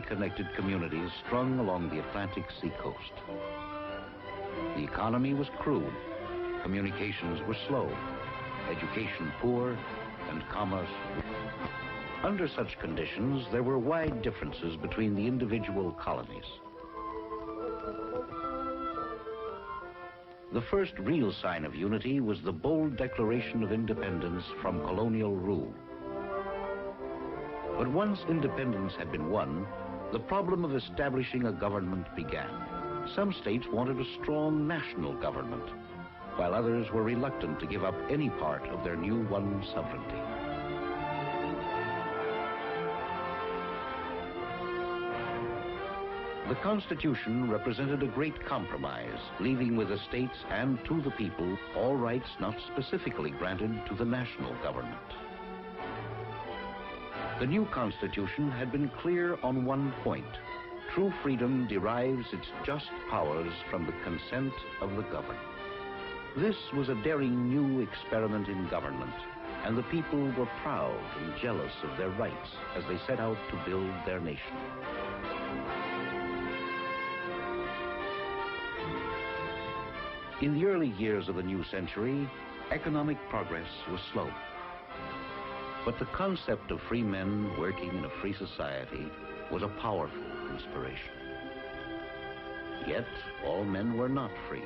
connected communities strung along the Atlantic seacoast. The economy was crude, communications were slow, education poor, and commerce weak. Under such conditions, there were wide differences between the individual colonies. The first real sign of unity was the bold declaration of independence from colonial rule. But once independence had been won, the problem of establishing a government began. Some states wanted a strong national government, while others were reluctant to give up any part of their new won sovereignty. The Constitution represented a great compromise, leaving with the states and to the people all rights not specifically granted to the national government. The new Constitution had been clear on one point. True freedom derives its just powers from the consent of the governed. This was a daring new experiment in government, and the people were proud and jealous of their rights as they set out to build their nation. In the early years of the new century, economic progress was slow. But the concept of free men working in a free society was a powerful inspiration. Yet, all men were not free.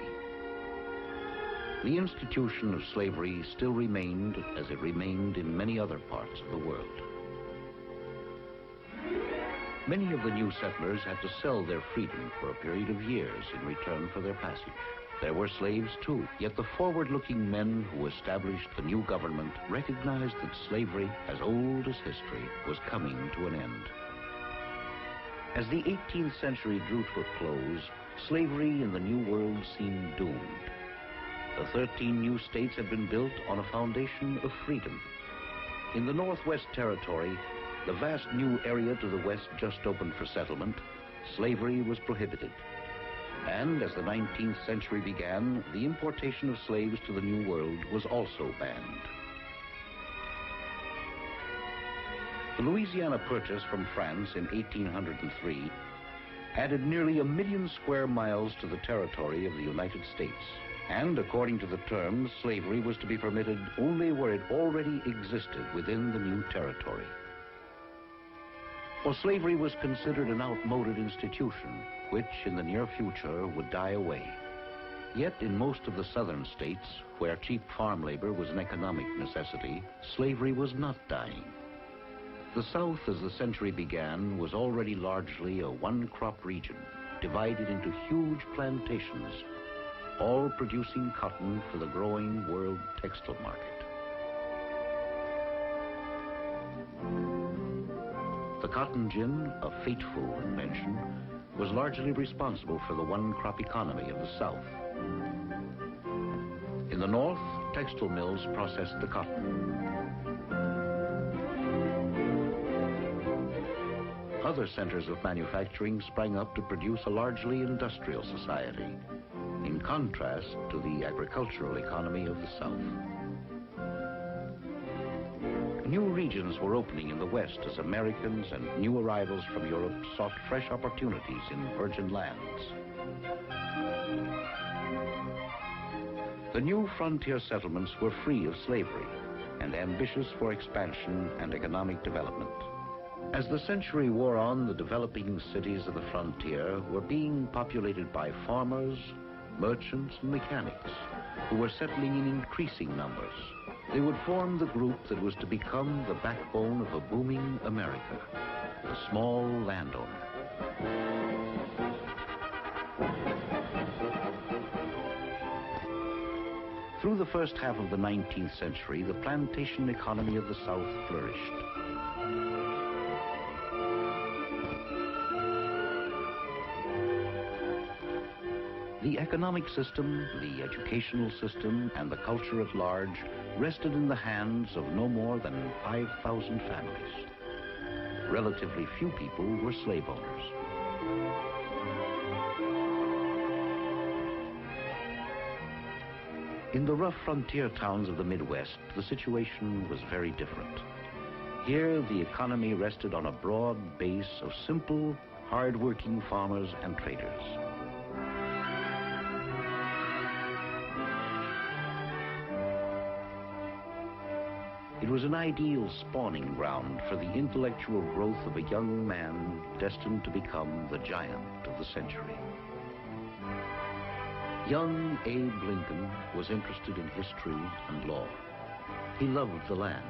The institution of slavery still remained as it remained in many other parts of the world. Many of the new settlers had to sell their freedom for a period of years in return for their passage. There were slaves too, yet the forward-looking men who established the new government recognized that slavery, as old as history, was coming to an end. As the 18th century drew to a close, slavery in the New World seemed doomed. The 13 new states had been built on a foundation of freedom. In the Northwest Territory, the vast new area to the west just opened for settlement, slavery was prohibited. And as the 19th century began, the importation of slaves to the New World was also banned. The Louisiana Purchase from France in 1803 added nearly 1 million square miles to the territory of the United States. And according to the terms, slavery was to be permitted only where it already existed within the new territory. For slavery was considered an outmoded institution, which in the near future would die away. Yet in most of the southern states, where cheap farm labor was an economic necessity, slavery was not dying. The South, as the century began, was already largely a one-crop region, divided into huge plantations, all producing cotton for the growing world textile market. The cotton gin, a fateful invention, was largely responsible for the one-crop economy of the South. In the North, textile mills processed the cotton. Other centers of manufacturing sprang up to produce a largely industrial society, in contrast to the agricultural economy of the South. New regions were opening in the West as Americans and new arrivals from Europe sought fresh opportunities in virgin lands. The new frontier settlements were free of slavery and ambitious for expansion and economic development. As the century wore on, the developing cities of the frontier were being populated by farmers, merchants, and mechanics who were settling in increasing numbers. They would form the group that was to become the backbone of a booming America, the small landowner. Through the first half of the 19th century, the plantation economy of the South flourished. The economic system, the educational system, and the culture at large rested in the hands of no more than 5,000 families. Relatively few people were slave owners. In the rough frontier towns of the Midwest, the situation was very different. Here, the economy rested on a broad base of simple, hard-working farmers and traders. It was an ideal spawning ground for the intellectual growth of a young man destined to become the giant of the century. Young Abe Lincoln was interested in history and law. He loved the land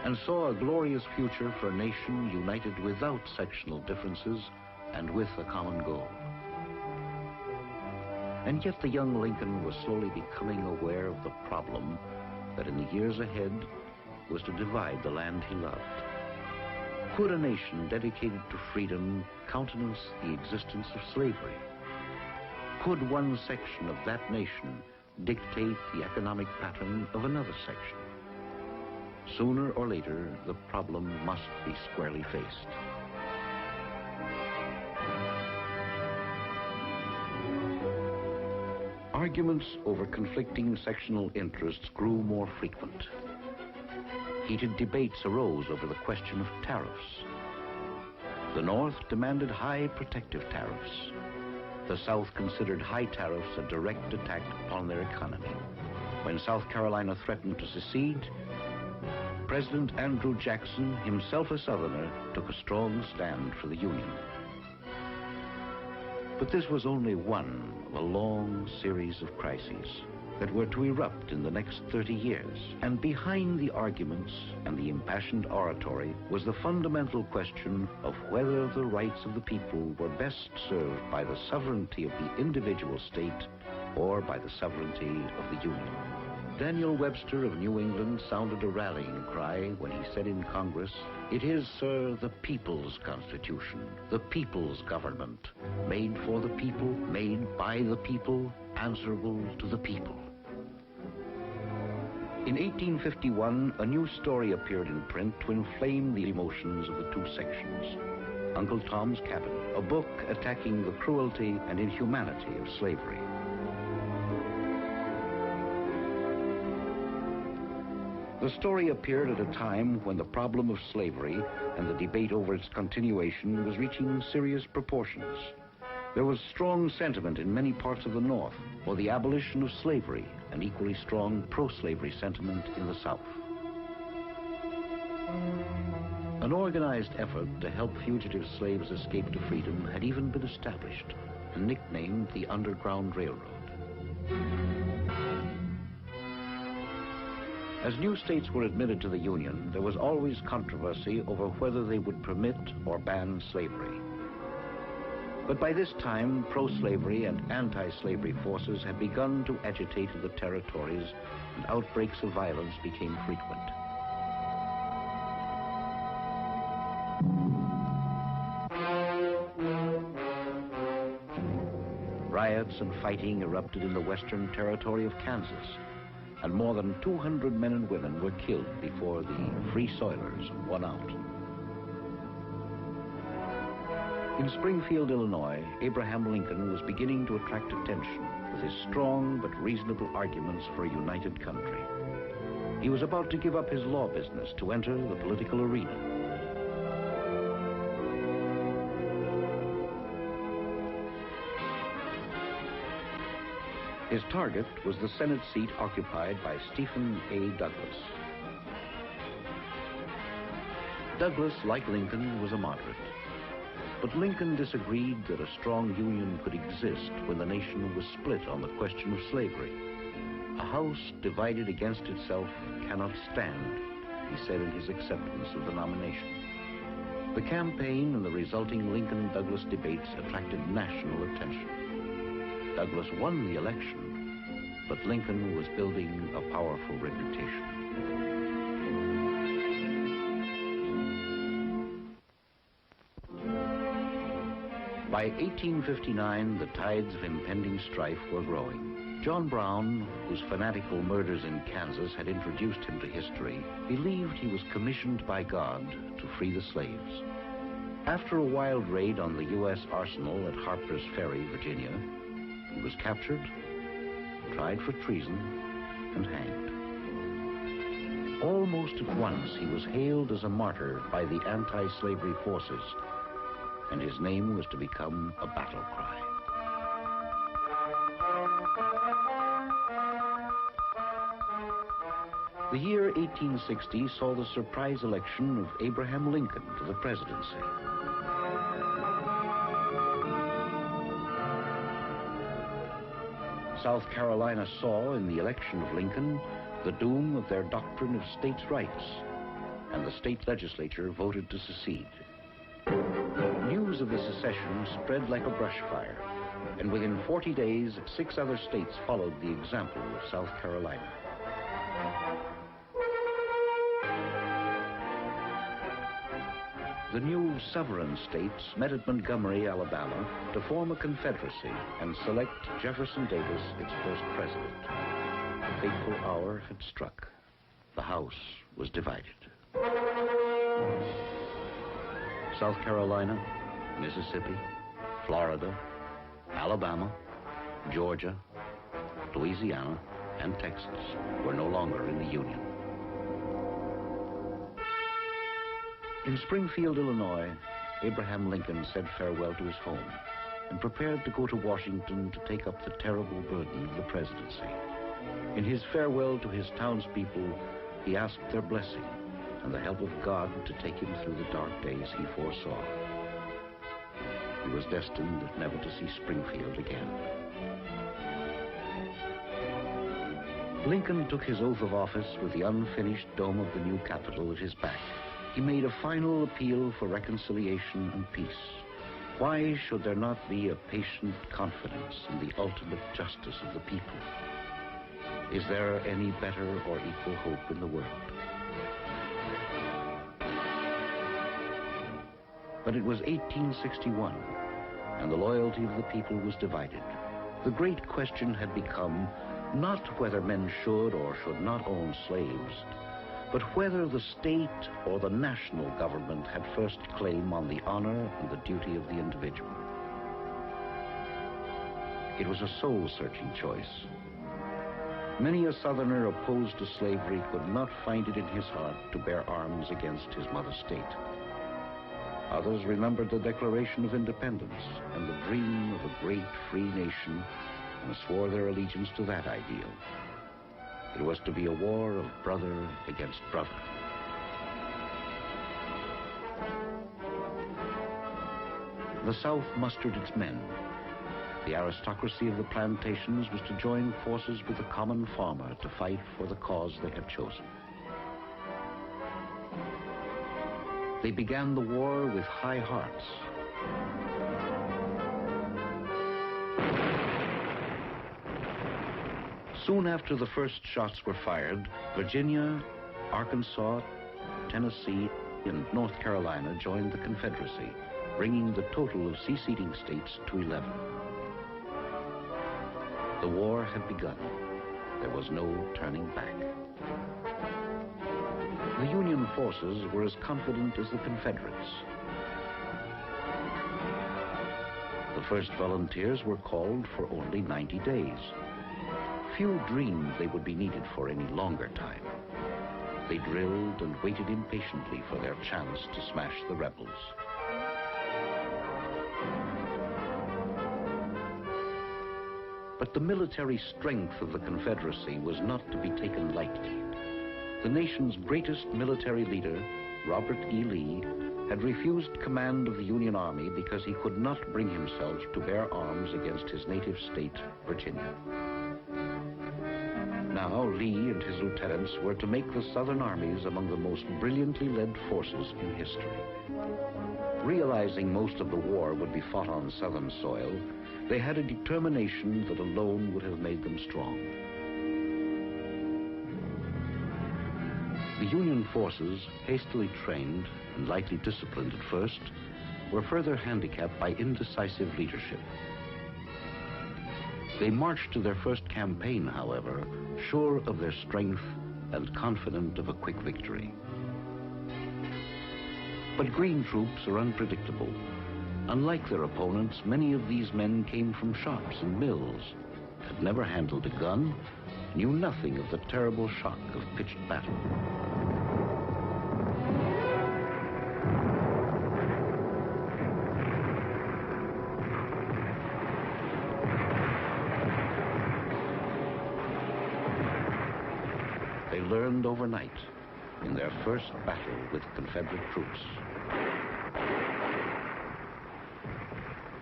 and saw a glorious future for a nation united without sectional differences and with a common goal. And yet the young Lincoln was slowly becoming aware of the problem that in the years ahead was to divide the land he loved. Could a nation dedicated to freedom countenance the existence of slavery? Could one section of that nation dictate the economic pattern of another section? Sooner or later, the problem must be squarely faced. Arguments over conflicting sectional interests grew more frequent. Heated debates arose over the question of tariffs. The North demanded high protective tariffs. The South considered high tariffs a direct attack upon their economy. When South Carolina threatened to secede, President Andrew Jackson, himself a Southerner, took a strong stand for the Union. But this was only one of a long series of crises that were to erupt in the next 30 years. And behind the arguments and the impassioned oratory was the fundamental question of whether the rights of the people were best served by the sovereignty of the individual state or by the sovereignty of the Union. Daniel Webster of New England sounded a rallying cry when he said in Congress, "It is, sir, the people's Constitution, the people's government, made for the people, made by the people, answerable to the people." In 1851, a new story appeared in print to inflame the emotions of the two sections. Uncle Tom's Cabin, a book attacking the cruelty and inhumanity of slavery. The story appeared at a time when the problem of slavery and the debate over its continuation was reaching serious proportions. There was strong sentiment in many parts of the North for the abolition of slavery, and equally strong pro-slavery sentiment in the South. An organized effort to help fugitive slaves escape to freedom had even been established and nicknamed the Underground Railroad. As new states were admitted to the Union, there was always controversy over whether they would permit or ban slavery. But by this time, pro-slavery and anti-slavery forces had begun to agitate in the territories, and outbreaks of violence became frequent. Riots and fighting erupted in the western territory of Kansas, and more than 200 men and women were killed before the Free Soilers won out. In Springfield, Illinois, Abraham Lincoln was beginning to attract attention with his strong but reasonable arguments for a united country. He was about to give up his law business to enter the political arena. His target was the Senate seat occupied by Stephen A. Douglas. Douglas, like Lincoln, was a moderate. But Lincoln disagreed that a strong union could exist when the nation was split on the question of slavery. A house divided against itself cannot stand, he said in his acceptance of the nomination. The campaign and the resulting Lincoln-Douglas debates attracted national attention. Douglas won the election, but Lincoln was building a powerful reputation. By 1859, the tides of impending strife were growing. John Brown, whose fanatical murders in Kansas had introduced him to history, believed he was commissioned by God to free the slaves. After a wild raid on the U.S. arsenal at Harper's Ferry, Virginia, he was captured, tried for treason, and hanged. Almost at once, he was hailed as a martyr by the anti-slavery forces, and his name was to become a battle cry. The year 1860 saw the surprise election of Abraham Lincoln to the presidency. South Carolina saw in the election of Lincoln the doom of their doctrine of states' rights, and the state legislature voted to secede. News of the secession spread like a brush fire, and within 40 days, 6 other states followed the example of South Carolina. The new sovereign states met at Montgomery, Alabama, to form a confederacy and select Jefferson Davis its first president. The fateful hour had struck. The House was divided. South Carolina, Mississippi, Florida, Alabama, Georgia, Louisiana, and Texas were no longer in the Union. In Springfield, Illinois, Abraham Lincoln said farewell to his home and prepared to go to Washington to take up the terrible burden of the presidency. In his farewell to his townspeople, he asked their blessing and the help of God to take him through the dark days he foresaw. He was destined never to see Springfield again. Lincoln took his oath of office with the unfinished dome of the new Capitol at his back. He made a final appeal for reconciliation and peace. Why should there not be a patient confidence in the ultimate justice of the people? Is there any better or equal hope in the world? But it was 1861, and the loyalty of the people was divided. The great question had become not whether men should or should not own slaves, but whether the state or the national government had first claim on the honor and the duty of the individual. It was a soul-searching choice. Many a Southerner opposed to slavery could not find it in his heart to bear arms against his mother state. Others remembered the Declaration of Independence and the dream of a great free nation and swore their allegiance to that ideal. It was to be a war of brother against brother. The South mustered its men. The aristocracy of the plantations was to join forces with the common farmer to fight for the cause they had chosen. They began the war with high hearts. Soon after the first shots were fired, Virginia, Arkansas, Tennessee, and North Carolina joined the Confederacy, bringing the total of seceding states to 11. The war had begun. There was no turning back. The Union forces were as confident as the Confederates. The first volunteers were called for only 90 days. Few dreamed they would be needed for any longer time. They drilled and waited impatiently for their chance to smash the rebels. But the military strength of the Confederacy was not to be taken lightly. The nation's greatest military leader, Robert E. Lee, had refused command of the Union Army because he could not bring himself to bear arms against his native state, Virginia. Now, Lee and his lieutenants were to make the Southern armies among the most brilliantly led forces in history. Realizing most of the war would be fought on Southern soil, they had a determination that alone would have made them strong. The Union forces, hastily trained and lightly disciplined at first, were further handicapped by indecisive leadership. They marched to their first campaign, however, sure of their strength and confident of a quick victory. But green troops are unpredictable. Unlike their opponents, many of these men came from shops and mills. had never handled a gun, knew nothing of the terrible shock of pitched battle. They learned overnight in their first battle with Confederate troops.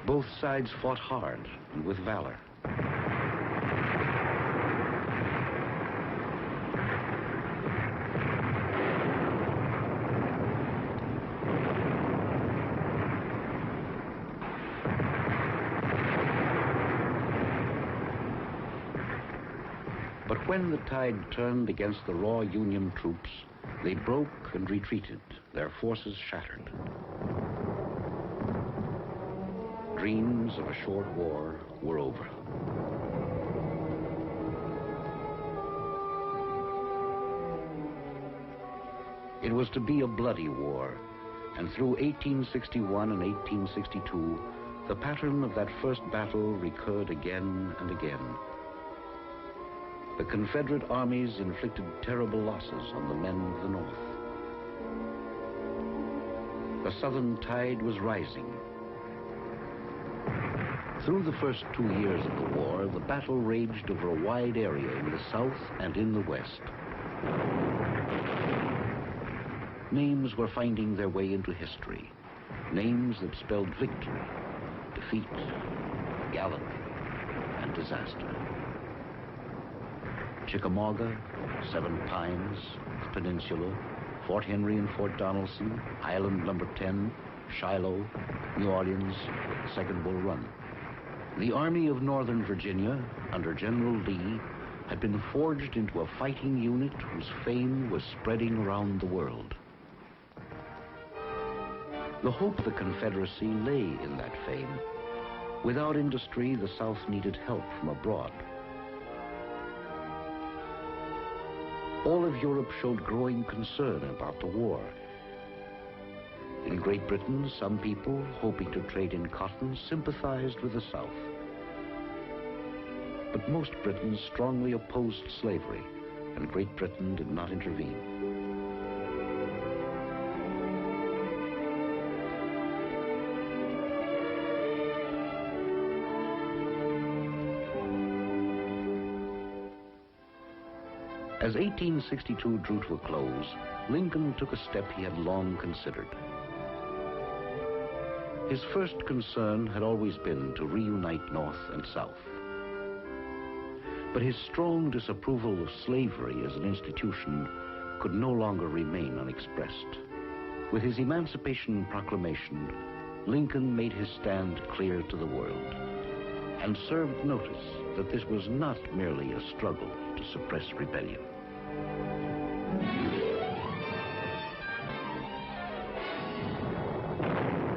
Both sides fought hard and with valor. But when the tide turned against the raw Union troops, they broke and retreated, their forces shattered. Dreams of a short war were over. It was to be a bloody war, and through 1861 and 1862, the pattern of that first battle recurred again and again. The Confederate armies inflicted terrible losses on the men of the North. The Southern tide was rising. Through the first 2 years of the war, the battle raged over a wide area in the South and in the West. Names were finding their way into history. Names that spelled victory, defeat, gallantry, and disaster. Chickamauga, Seven Pines, the Peninsula, Fort Henry and Fort Donelson, Island Number 10, Shiloh, New Orleans, Second Bull Run. The Army of Northern Virginia, under General Lee, had been forged into a fighting unit whose fame was spreading around the world. The hope of the Confederacy lay in that fame. Without industry, the South needed help from abroad. All of Europe showed growing concern about the war. In Great Britain, some people, hoping to trade in cotton, sympathized with the South. But most Britons strongly opposed slavery, and Great Britain did not intervene. As 1862 drew to a close, Lincoln took a step he had long considered. His first concern had always been to reunite North and South. But his strong disapproval of slavery as an institution could no longer remain unexpressed. With his Emancipation Proclamation, Lincoln made his stand clear to the world and served notice that this was not merely a struggle to suppress rebellion.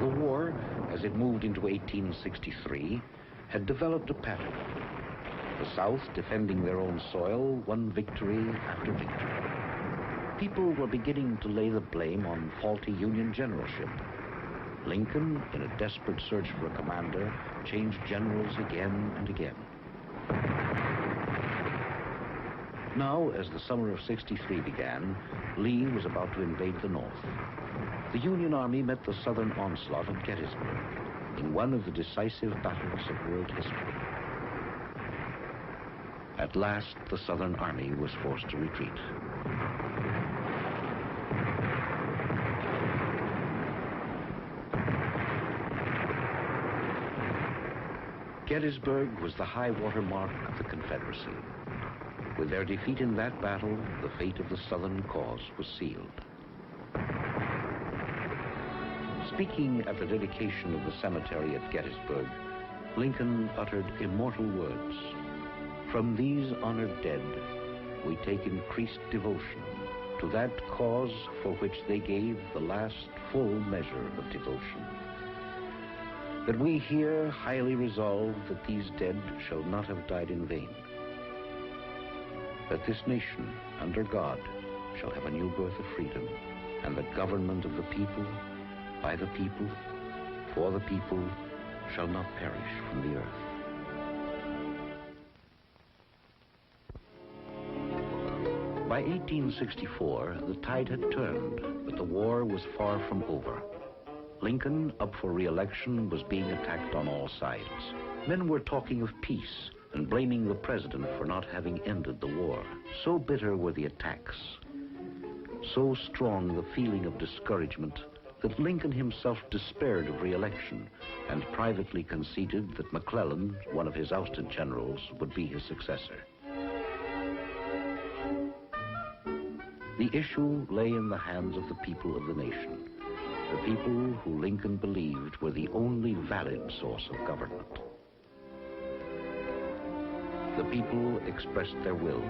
The war, as it moved into 1863, had developed a pattern. The South, defending their own soil, won victory after victory. People were beginning to lay the blame on faulty Union generalship. Lincoln, in a desperate search for a commander, changed generals again and again. Now, as the summer of '63 began, Lee was about to invade the North. The Union Army met the Southern onslaught at Gettysburg in one of the decisive battles of world history. At last, the Southern Army was forced to retreat. Gettysburg was the high water mark of the Confederacy. With their defeat in that battle, the fate of the Southern cause was sealed. Speaking at the dedication of the cemetery at Gettysburg, Lincoln uttered immortal words. From these honored dead, we take increased devotion to that cause for which they gave the last full measure of devotion. That we here highly resolve that these dead shall not have died in vain. That this nation, under God, shall have a new birth of freedom, and the government of the people, by the people, for the people, shall not perish from the earth. By 1864, the tide had turned, but the war was far from over. Lincoln, up for re-election, was being attacked on all sides. Men were talking of peace and blaming the president for not having ended the war. So bitter were the attacks, so strong the feeling of discouragement, that Lincoln himself despaired of re-election and privately conceded that McClellan, one of his ousted generals, would be his successor. The issue lay in the hands of the people of the nation, the people who Lincoln believed were the only valid source of government. The people expressed their will.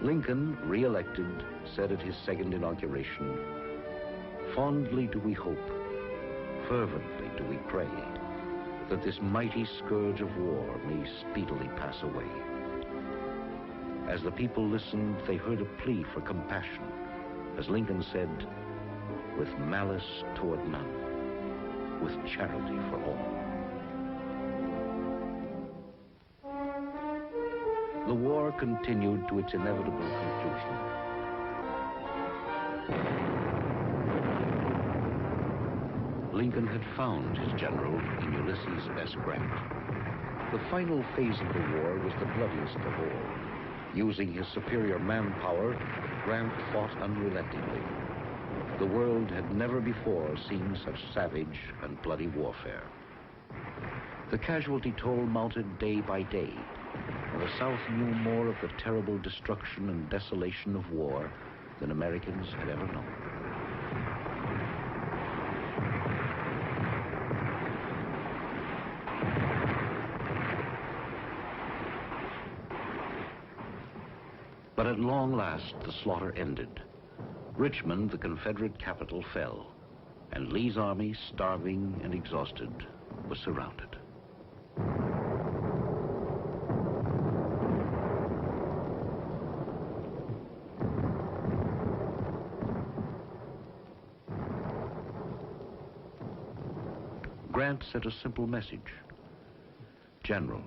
Lincoln, re-elected, said at his second inauguration, "Fondly do we hope, fervently do we pray, that this mighty scourge of war may speedily pass away." As the people listened, they heard a plea for compassion, as Lincoln said, "With malice toward none, with charity for all." The war continued to its inevitable conclusion. Lincoln had found his general in Ulysses S. Grant. The final phase of the war was the bloodiest of all. Using his superior manpower, Grant fought unrelentingly. The world had never before seen such savage and bloody warfare. The casualty toll mounted day by day, and the South knew more of the terrible destruction and desolation of war than Americans had ever known. But at long last, the slaughter ended. Richmond, the Confederate capital, fell, and Lee's army, starving and exhausted, was surrounded. Grant sent a simple message. "General,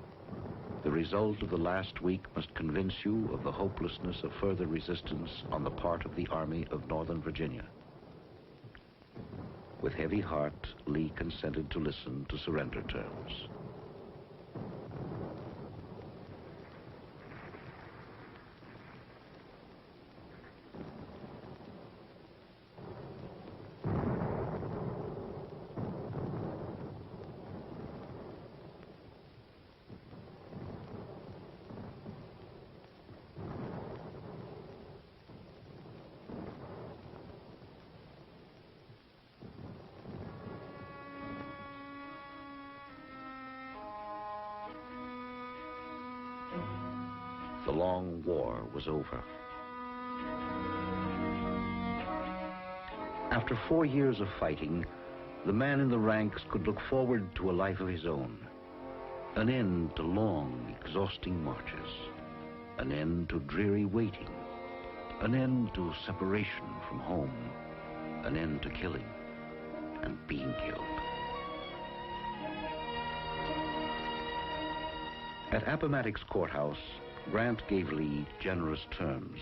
the result of the last week must convince you of the hopelessness of further resistance on the part of the Army of Northern Virginia." With heavy heart, Lee consented to listen to surrender terms. The long war was over. After 4 years of fighting, the man in the ranks could look forward to a life of his own. An end to long, exhausting marches. An end to dreary waiting. An end to separation from home. An end to killing and being killed. At Appomattox Courthouse, Grant gave Lee generous terms.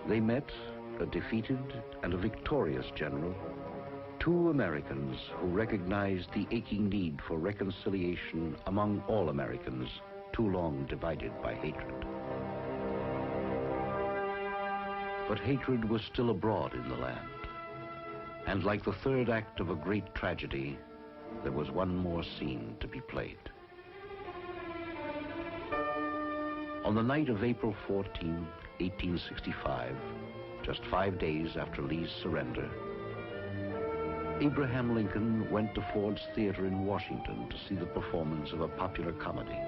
They met, a defeated and a victorious general, two Americans who recognized the aching need for reconciliation among all Americans, too long divided by hatred. But hatred was still abroad in the land, and like the third act of a great tragedy, there was one more scene to be played. On the night of April 14, 1865, just 5 days after Lee's surrender, Abraham Lincoln went to Ford's Theater in Washington to see the performance of a popular comedy.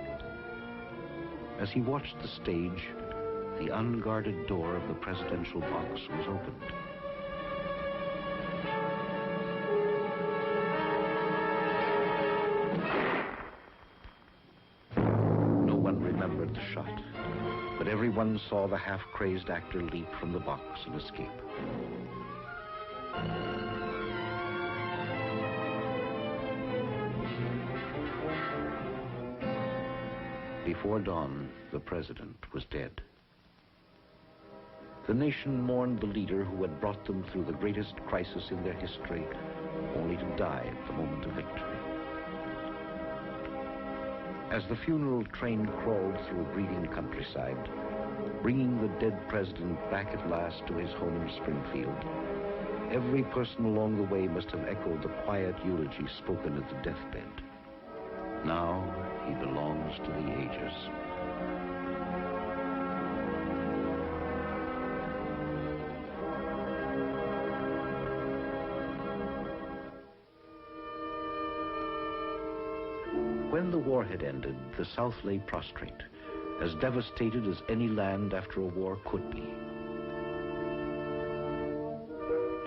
As he watched the stage, the unguarded door of the presidential box was opened. The shot, but everyone saw the half-crazed actor leap from the box and escape. Before dawn, the president was dead. The nation mourned the leader who had brought them through the greatest crisis in their history, only to die at the moment of victory. As the funeral train crawled through a breathing countryside, bringing the dead president back at last to his home in Springfield, every person along the way must have echoed the quiet eulogy spoken at the deathbed. Now he belongs to the ages. When the war had ended, the South lay prostrate, as devastated as any land after a war could be.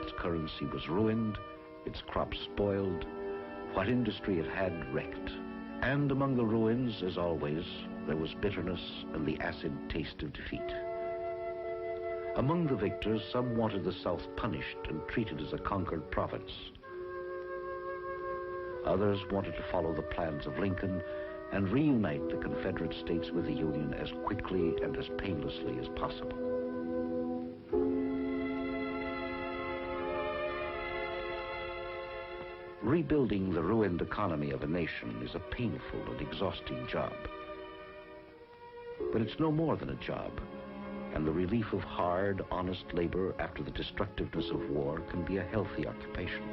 Its currency was ruined, its crops spoiled, what industry it had wrecked. And among the ruins, as always, there was bitterness and the acid taste of defeat. Among the victors, some wanted the South punished and treated as a conquered province. Others wanted to follow the plans of Lincoln and reunite the Confederate States with the Union as quickly and as painlessly as possible. Rebuilding the ruined economy of a nation is a painful and exhausting job. But it's no more than a job, and the relief of hard, honest labor after the destructiveness of war can be a healthy occupation.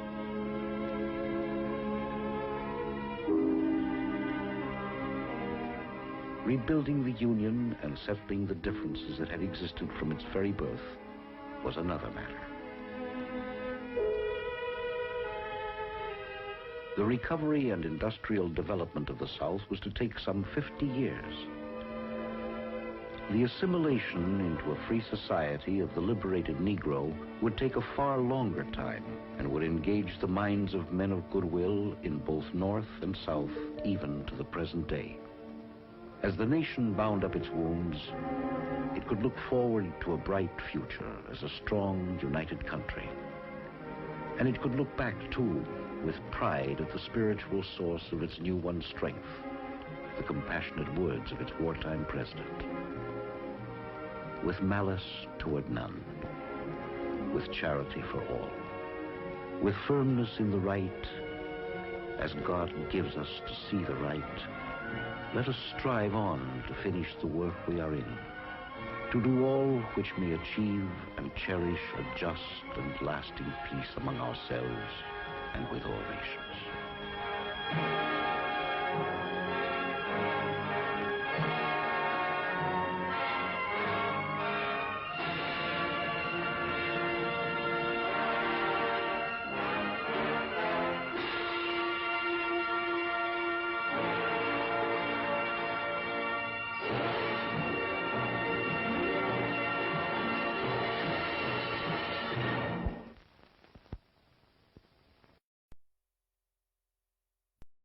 Rebuilding the Union and settling the differences that had existed from its very birth was another matter. The recovery and industrial development of the South was to take some 50 years. The assimilation into a free society of the liberated Negro would take a far longer time and would engage the minds of men of goodwill in both North and South, even to the present day. As the nation bound up its wounds, it could look forward to a bright future as a strong, united country. And it could look back, too, with pride at the spiritual source of its new-won strength, the compassionate words of its wartime president. With malice toward none, with charity for all, with firmness in the right, as God gives us to see the right, let us strive on to finish the work we are in, to do all which may achieve and cherish a just and lasting peace among ourselves and with all nations.